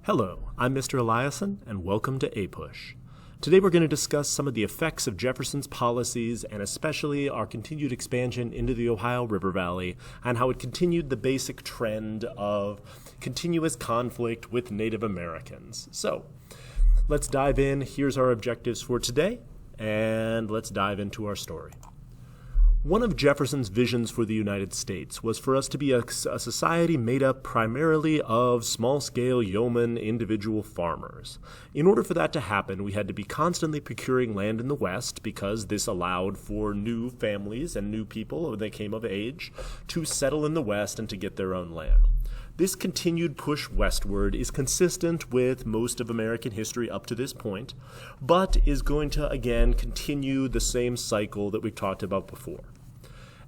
Hello, I'm Mr. Eliason, and welcome to APUSH. Today we're going to discuss some of the effects of Jefferson's policies and especially our continued expansion into the Ohio River Valley and how it continued the basic trend of continuous conflict with Native Americans. So, let's dive in. Here's our objectives for today, and let's dive into our story. One of Jefferson's visions for the United States was for us to be a society made up primarily of small-scale yeoman individual farmers. In order for that to happen, we had to be constantly procuring land in the West because this allowed for new families and new people when they came of age to settle in the West and to get their own land. This continued push westward is consistent with most of American history up to this point, but is going to again continue the same cycle that we've talked about before.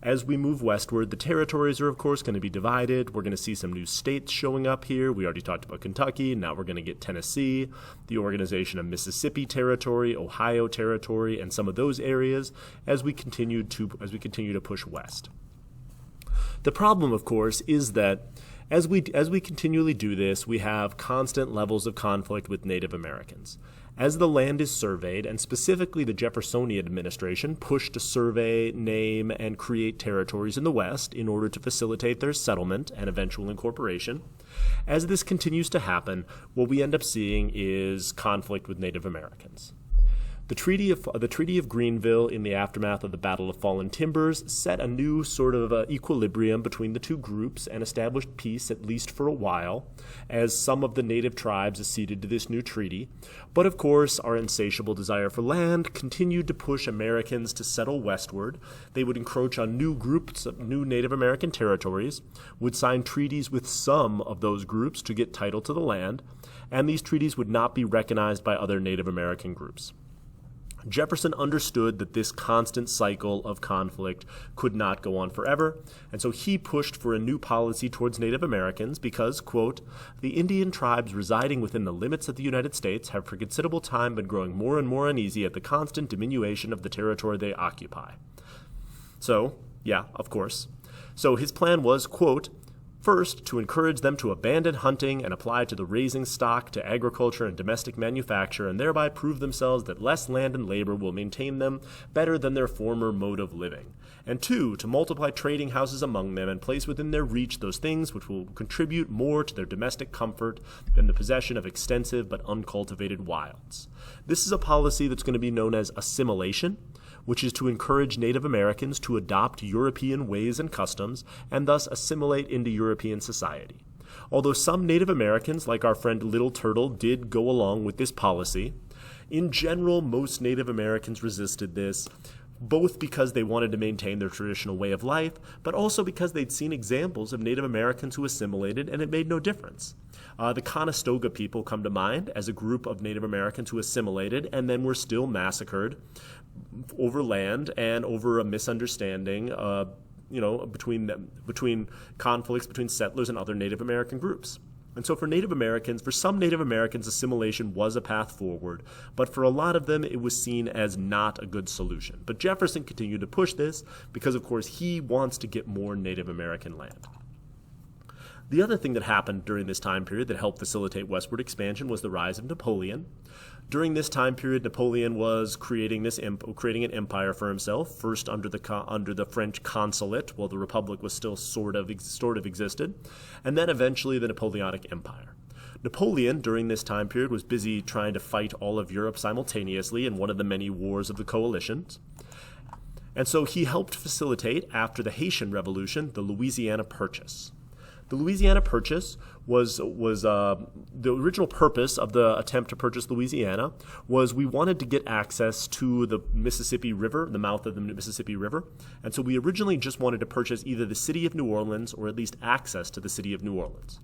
As we move westward, the territories are, of course, going to be divided. We're going to see some new states showing up here. We already talked about Kentucky. Now we're going to get Tennessee, the organization of Mississippi Territory, Ohio Territory, and some of those areas as we continue to push west. The problem, of course, is that as we continually do this, we have constant levels of conflict with Native Americans. As the land is surveyed, and specifically the Jeffersonian administration pushed to survey, name, and create territories in the West in order to facilitate their settlement and eventual incorporation, as this continues to happen, what we end up seeing is conflict with Native Americans. The Treaty of Greenville, in the aftermath of the Battle of Fallen Timbers, set a new sort of equilibrium between the two groups and established peace, at least for a while, as some of the native tribes acceded to this new treaty. But of course, our insatiable desire for land continued to push Americans to settle westward. They would encroach on new groups of new Native American territories, would sign treaties with some of those groups to get title to the land, and these treaties would not be recognized by other Native American groups. Jefferson understood that this constant cycle of conflict could not go on forever, and so he pushed for a new policy towards Native Americans because, quote, "The Indian tribes residing within the limits of the United States have for considerable time been growing more and more uneasy at the constant diminution of the territory they occupy." So, yeah, of course. So his plan was, quote, "First, to encourage them to abandon hunting and apply to the raising stock, to agriculture and domestic manufacture, and thereby prove themselves that less land and labor will maintain them better than their former mode of living. And two, to multiply trading houses among them and place within their reach those things which will contribute more to their domestic comfort than the possession of extensive but uncultivated wilds." This is a policy that's going to be known as assimilation, which is to encourage Native Americans to adopt European ways and customs and thus assimilate into European society. Although some Native Americans, like our friend Little Turtle, did go along with this policy, in general, most Native Americans resisted this, both because they wanted to maintain their traditional way of life, but also because they'd seen examples of Native Americans who assimilated and it made no difference. The Conestoga people come to mind as a group of Native Americans who assimilated and then were still massacred over land and over a misunderstanding between conflicts between settlers and other Native American groups. And so for some Native Americans, assimilation was a path forward, but for a lot of them, it was seen as not a good solution. But Jefferson continued to push this because, of course, he wants to get more Native American land. The other thing that happened during this time period that helped facilitate westward expansion was the rise of Napoleon. During this time period, Napoleon was creating an empire for himself, first under the French consulate, while the Republic was still sort of existed, and then eventually the Napoleonic Empire. Napoleon, during this time period, was busy trying to fight all of Europe simultaneously in one of the many wars of the coalitions. And so he helped facilitate, after the Haitian Revolution, the Louisiana Purchase. The Louisiana Purchase was the original purpose of the attempt to purchase Louisiana was we wanted to get access to the Mississippi River, the mouth of the Mississippi River, and so we originally just wanted to purchase either the city of New Orleans or at least access to the city of New Orleans.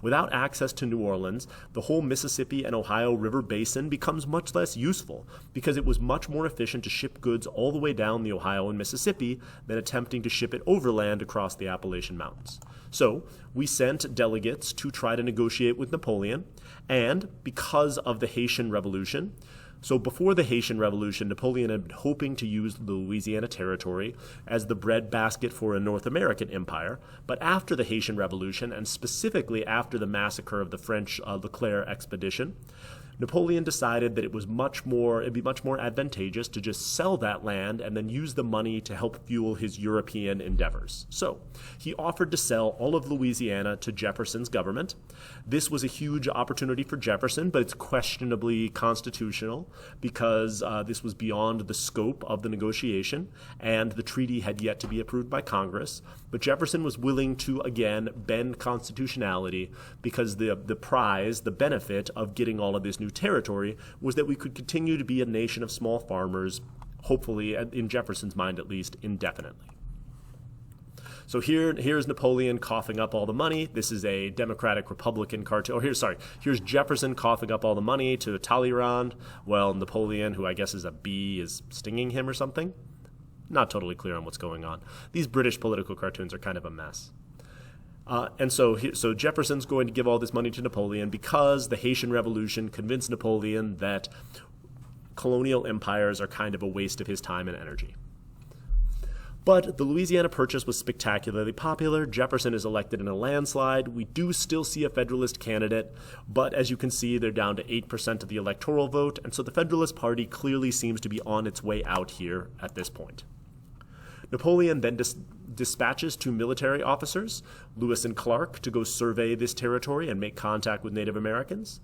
Without access to New Orleans, the whole Mississippi and Ohio River basin becomes much less useful because it was much more efficient to ship goods all the way down the Ohio and Mississippi than attempting to ship it overland across the Appalachian Mountains. So we sent delegates to try to negotiate with Napoleon, and because of the Haitian Revolution, So before the Haitian Revolution, Napoleon had been hoping to use the Louisiana Territory as the breadbasket for a North American empire, but after the Haitian Revolution, and specifically after the massacre of the French Leclerc expedition, Napoleon decided that it'd be much more advantageous to just sell that land and then use the money to help fuel his European endeavors. So he offered to sell all of Louisiana to Jefferson's government. This was a huge opportunity for Jefferson, but it's questionably constitutional because this was beyond the scope of the negotiation, and the treaty had yet to be approved by Congress. But Jefferson was willing to, again, bend constitutionality because the prize, the benefit of getting all of this new territory was that we could continue to be a nation of small farmers, hopefully, in Jefferson's mind at least, indefinitely. So here's Napoleon coughing up all the money. This is a Democratic Republican cartoon. Here's Jefferson coughing up all the money to Talleyrand. Well, Napoleon, who I guess is a bee, is stinging him or something. Not totally clear on what's going on. These British political cartoons are kind of a mess. So Jefferson's going to give all this money to Napoleon because the Haitian Revolution convinced Napoleon that colonial empires are kind of a waste of his time and energy. But the Louisiana Purchase was spectacularly popular. Jefferson is elected in a landslide. We do still see a Federalist candidate, but as you can see, they're down to 8% of the electoral vote, and so the Federalist Party clearly seems to be on its way out here at this point. Napoleon then dispatches two military officers, Lewis and Clark, to go survey this territory and make contact with Native Americans.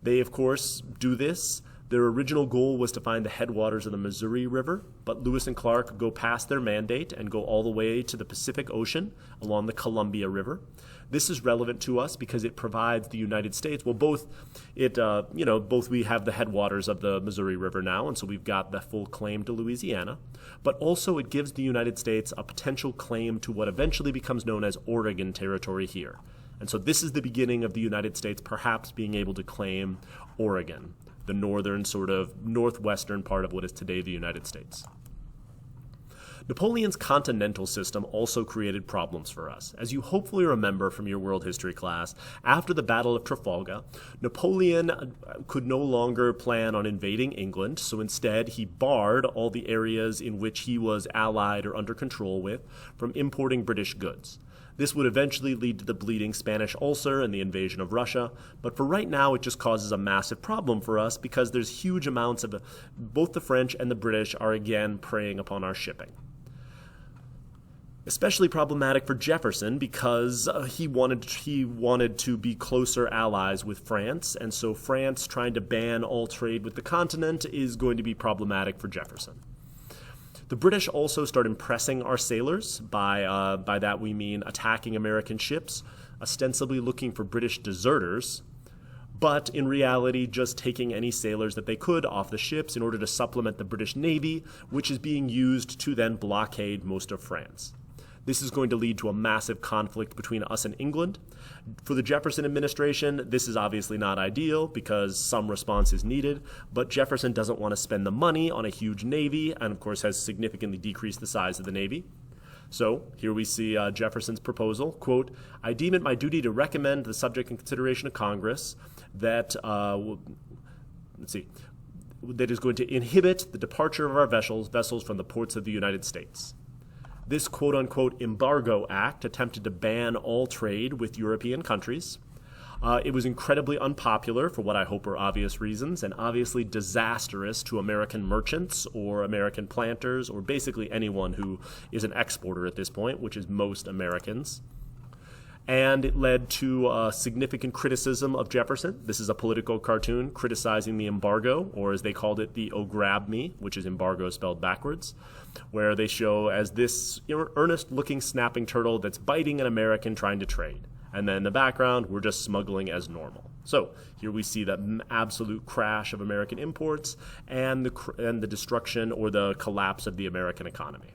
They, of course, do this. Their original goal was to find the headwaters of the Missouri River, but Lewis and Clark go past their mandate and go all the way to the Pacific Ocean along the Columbia River. This is relevant to us because it provides the United States, both we have the headwaters of the Missouri River now, and so we've got the full claim to Louisiana, but also it gives the United States a potential claim to what eventually becomes known as Oregon Territory here. And so this is the beginning of the United States perhaps being able to claim Oregon, the northern, sort of northwestern part of what is today the United States. Napoleon's continental system also created problems for us. As you hopefully remember from your world history class, after the Battle of Trafalgar, Napoleon could no longer plan on invading England, so instead he barred all the areas in which he was allied or under control with from importing British goods. This would eventually lead to the bleeding Spanish ulcer and the invasion of Russia, but for right now it just causes a massive problem for us because there's huge amounts of both the French and the British are again preying upon our shipping. Especially problematic for Jefferson because he wanted to be closer allies with France, and so France trying to ban all trade with the continent is going to be problematic for Jefferson. The British also start impressing our sailors. By that we mean attacking American ships, ostensibly looking for British deserters, but in reality just taking any sailors that they could off the ships in order to supplement the British Navy, which is being used to then blockade most of France. This is going to lead to a massive conflict between us and England. For the Jefferson administration, this is obviously not ideal because some response is needed, but Jefferson doesn't want to spend the money on a huge navy and, of course, has significantly decreased the size of the navy. So here we see Jefferson's proposal, quote, "I deem it my duty to recommend the subject in consideration of Congress that, that is going to inhibit the departure of our vessels from the ports of the United States." This quote-unquote Embargo Act attempted to ban all trade with European countries. It was incredibly unpopular for what I hope are obvious reasons, and obviously disastrous to American merchants or American planters or basically anyone who is an exporter at this point, which is most Americans. And it led to significant criticism of Jefferson. This is a political cartoon criticizing the embargo, or as they called it, the "Oh grab me," which is embargo spelled backwards, where they show as this earnest-looking snapping turtle that's biting an American trying to trade. And then in the background, we're just smuggling as normal. So here we see the absolute crash of American imports and the destruction or the collapse of the American economy.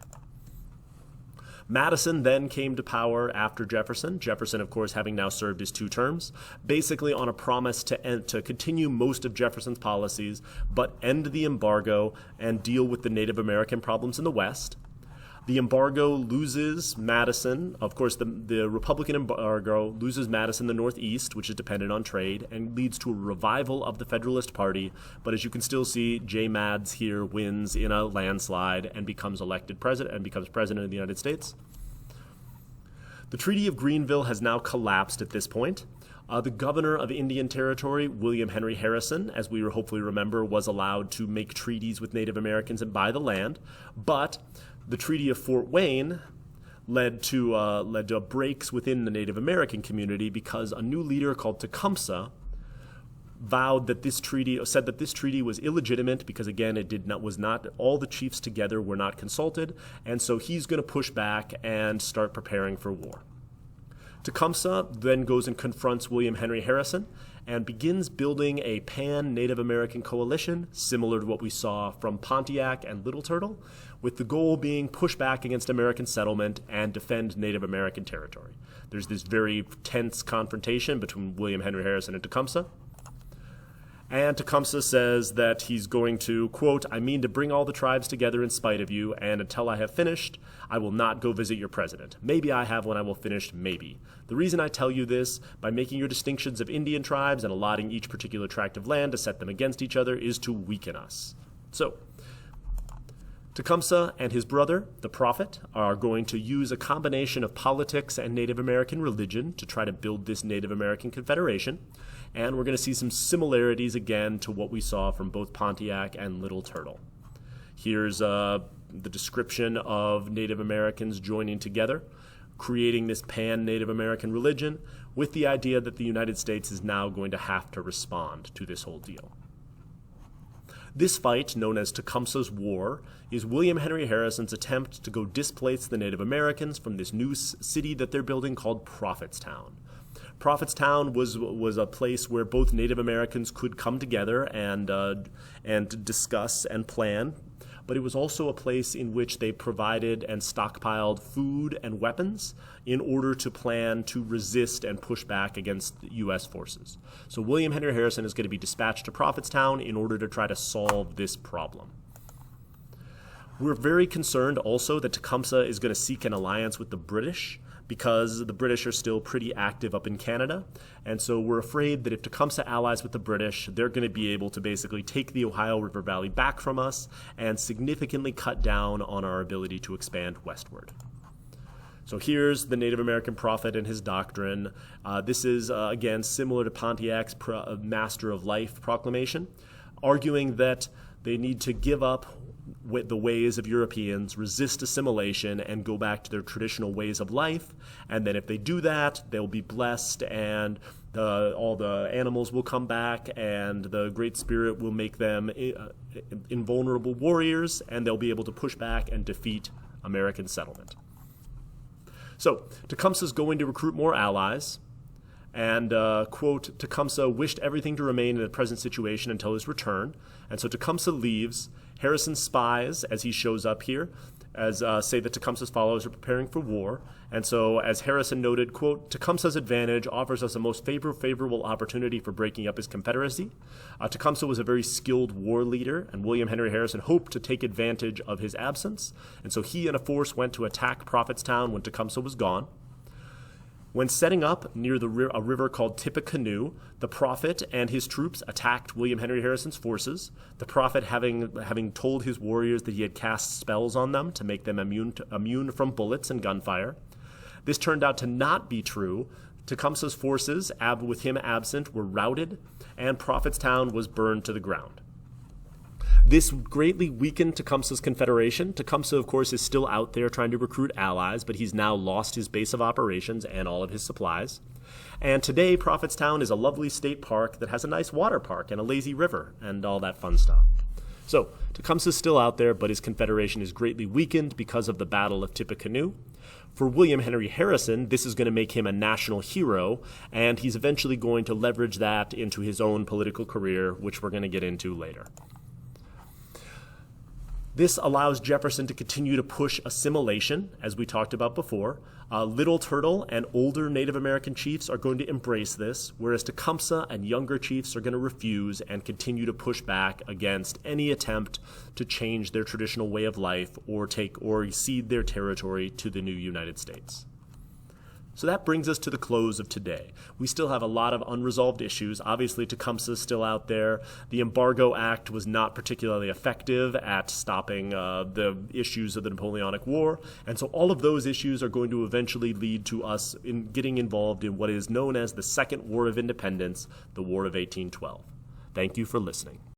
Madison then came to power after Jefferson. Jefferson, of course, having now served his 2 terms, basically on a promise to continue most of Jefferson's policies, but end the embargo and deal with the Native American problems in the West. The embargo loses Madison. Of course, the Republican embargo loses Madison, the Northeast, which is dependent on trade, and leads to a revival of the Federalist Party. But as you can still see, J. Mads here wins in a landslide and becomes elected president and becomes president of the United States. The Treaty of Greenville has now collapsed at this point. The governor of Indian Territory, William Henry Harrison, as we hopefully remember, was allowed to make treaties with Native Americans and buy the land. But the Treaty of Fort Wayne led to breaks within the Native American community because a new leader called Tecumseh said that this treaty was illegitimate because, again, all the chiefs together were not consulted, and so he's going to push back and start preparing for war. Tecumseh then goes and confronts William Henry Harrison and begins building a pan-Native American coalition similar to what we saw from Pontiac and Little Turtle, with the goal being push back against American settlement and defend Native American territory. There's this very tense confrontation between William Henry Harrison and Tecumseh. And Tecumseh says that he's going to, quote, "I mean to bring all the tribes together in spite of you, and until I have finished, I will not go visit your president. Maybe I have when I will finish, maybe. The reason I tell you this, by making your distinctions of Indian tribes and allotting each particular tract of land to set them against each other, is to weaken us." So, Tecumseh and his brother, the Prophet, are going to use a combination of politics and Native American religion to try to build this Native American Confederation. And we're going to see some similarities again to what we saw from both Pontiac and Little Turtle. Here's the description of Native Americans joining together, creating this pan-Native American religion with the idea that the United States is now going to have to respond to this whole deal. This fight, known as Tecumseh's War, is William Henry Harrison's attempt to go displace the Native Americans from this new city that they're building called Prophetstown. Prophetstown was a place where both Native Americans could come together and discuss and plan, but it was also a place in which they provided and stockpiled food and weapons in order to plan to resist and push back against U.S. forces. So William Henry Harrison is going to be dispatched to Prophetstown in order to try to solve this problem. We're very concerned also that Tecumseh is going to seek an alliance with the British, because the British are still pretty active up in Canada. And so we're afraid that if Tecumseh allies with the British, they're going to be able to basically take the Ohio River Valley back from us and significantly cut down on our ability to expand westward. So here's the Native American prophet and his doctrine. This is, again, similar to Pontiac's Master of Life proclamation, arguing that they need to give up the ways of Europeans, resist assimilation, and go back to their traditional ways of life. And then if they do that, they'll be blessed, and all the animals will come back, and the Great Spirit will make them invulnerable warriors, and they'll be able to push back and defeat American settlement. So Tecumseh's going to recruit more allies. And, quote, Tecumseh wished everything to remain in the present situation until his return. And so Tecumseh leaves. Harrison's spies, as he shows up here, say that Tecumseh's followers are preparing for war. And so, as Harrison noted, quote, Tecumseh's advantage offers us a most favorable opportunity for breaking up his confederacy. Tecumseh was a very skilled war leader, and William Henry Harrison hoped to take advantage of his absence. And so he and a force went to attack Prophetstown when Tecumseh was gone. When setting up near a river called Tippecanoe, the prophet and his troops attacked William Henry Harrison's forces, the prophet having told his warriors that he had cast spells on them to make them immune from bullets and gunfire. This turned out to not be true. Tecumseh's forces, with him absent, were routed, and Prophetstown was burned to the ground. This greatly weakened Tecumseh's confederation. Tecumseh, of course, is still out there trying to recruit allies, but he's now lost his base of operations and all of his supplies. And today, Prophetstown is a lovely state park that has a nice water park and a lazy river and all that fun stuff. So, Tecumseh's still out there, but his confederation is greatly weakened because of the Battle of Tippecanoe. For William Henry Harrison, this is going to make him a national hero, and he's eventually going to leverage that into his own political career, which we're going to get into later. This allows Jefferson to continue to push assimilation, as we talked about before. Little Turtle and older Native American chiefs are going to embrace this, whereas Tecumseh and younger chiefs are going to refuse and continue to push back against any attempt to change their traditional way of life or cede their territory to the new United States. So that brings us to the close of today. We still have a lot of unresolved issues. Obviously, Tecumseh is still out there. The Embargo Act was not particularly effective at stopping the issues of the Napoleonic War. And so all of those issues are going to eventually lead to us in getting involved in what is known as the Second War of Independence, the War of 1812. Thank you for listening.